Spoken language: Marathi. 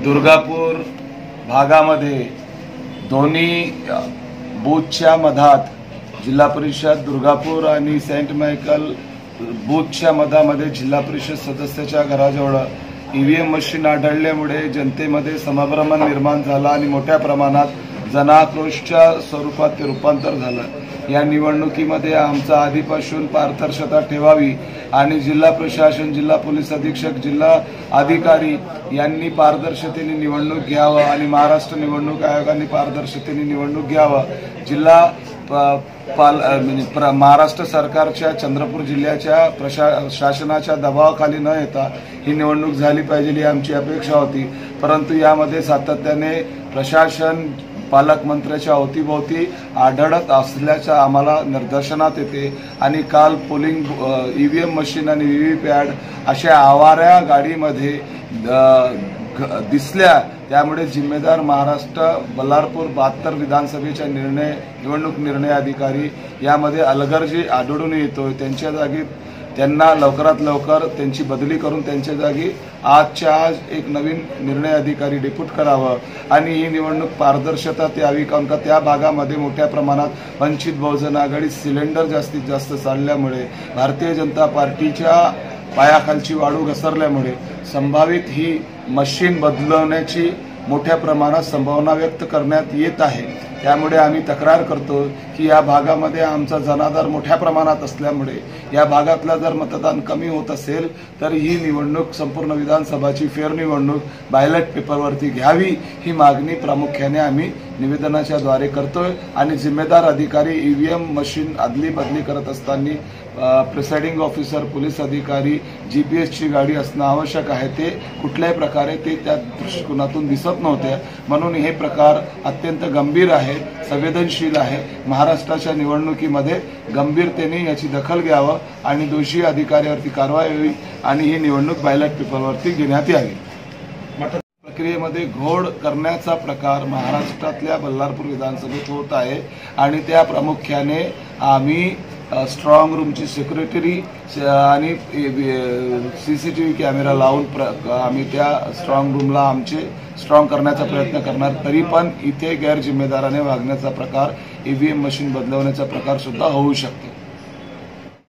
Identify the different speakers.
Speaker 1: दुर्गापूर भागामध्ये दोन्ही बूथच्या मधात जिल्हा परिषद दुर्गापूर आणि सेंट मायकल बूथच्या मधामध्ये जिल्हा परिषद सदस्याच्या घराजवळ ईव्हीएम मशीन आढळल्यामुळे जनतेमध्ये संभ्रम निर्माण झाला आणि मोठ्या प्रमाणात जनाक्रोशच्या स्वरूपात ते रूपांतर झालं। या निवडणुकीमध्ये आमचा आधीपासून पारदर्शकता ठेवावी आणि जिल्हा प्रशासन, जिल्हा पोलीस अधीक्षक, जिल्हा अधिकारी यांनी पारदर्शकतेने निवडणूक घ्यावं आणि महाराष्ट्र निवडणूक आयोगाने पारदर्शकतेने निवडणूक घ्यावं। जिल्हा महाराष्ट्र सरकारच्या चंद्रपूर जिल्ह्याच्या शासनाच्या दबावाखाली न येता ही निवडणूक झाली पाहिजे ही आमची अपेक्षा होती। परंतु यामध्ये सातत्याने प्रशासन पालकमंत्र्याच्या अवतीभोवती आढळत असल्याचं आम्हाला निदर्शनात येते आणि काल पोलिंग ईव्हीएम मशीन आणि व्हीव्हीपॅट अशा आवाऱ्या गाडीमध्ये दिसल्या। त्यामुळे जिम्मेदार महाराष्ट्र बल्लारपूर 72 विधानसभेच्या निवडणूक निर्णय अधिकारी यामध्ये अलगर्जी आढळून येतोय। त्यांच्या जागी त्यांना लवकरात लवकर त्यांची बदली करून त्यांच्या जागी आजच्या आज एक नवीन निर्णय अधिकारी डेप्यूट करावं आणि ही निवडणूक पारदर्शकता यावी, कारण का त्या भागामध्ये मोठ्या प्रमाणात वंचित बहुजन आघाडी सिलेंडर जास्तीत जास्त चालल्यामुळे भारतीय जनता पार्टीच्या पायाखालची वाळू घसरल्यामुळे संभावित ही मशीन बदलवण्याची मोठ्या प्रमाणात संभावना व्यक्त करण्यात येत आहे। त्यामुळे आम्ही तक्रार करतो की या भागामध्ये आमचा जनाधार मोठ्या प्रमाणात असल्यामुळे या भागातला जर मतदान कमी होत असेल तर ही निवडणूक संपूर्ण विधानसभाची फेरनिवडणूक बॅलेट पेपरवरती घ्यावी ही मागणी प्रामुख्याने आम्ही निवेदनाच्या द्वारे करतोय आणि जिम्मेदार अधिकारी ईव्हीएम मशीन अदली बदली करत असताना प्रिसाइडिंग ऑफिसर, पोलीस अधिकारी, जीपीएसची गाडी असणं आवश्यक आहे। ते कुठल्याही प्रकारे ते त्या दृष्टिकोनातून दिसत नव्हते, म्हणून हे प्रकार अत्यंत गंभीर आहे, संवेदनशील आहे। महाराष्ट्राच्या निवडणुकीमध्ये गंभीरतेने याची दखल घ्यावं आणि दोषी अधिकाऱ्यावरती कारवाई व्हावी आणि ही निवडणूक बॅलेट पेपरवरती घेण्यात यावी। प्रक्रियेमध्ये घोड करण्याचा प्रकार महाराष्ट्रातल्या बल्लारपूर विधानसभेत होत आहे आणि त्या प्रामुख्याने आम्ही स्ट्रॉंग रूमची सेक्रेटरी आणि सीसीटीव्ही कॅमेरा लावून आम्ही त्या स्ट्रॉंग रूमला आमचे स्ट्रॉंग करण्याचा प्रयत्न करणार। तरी पण इथे गैरजिम्मेदाराने वागण्याचा प्रकार, ईव्हीएम मशीन बदलवण्याचा प्रकार सुद्धा होऊ शकतो।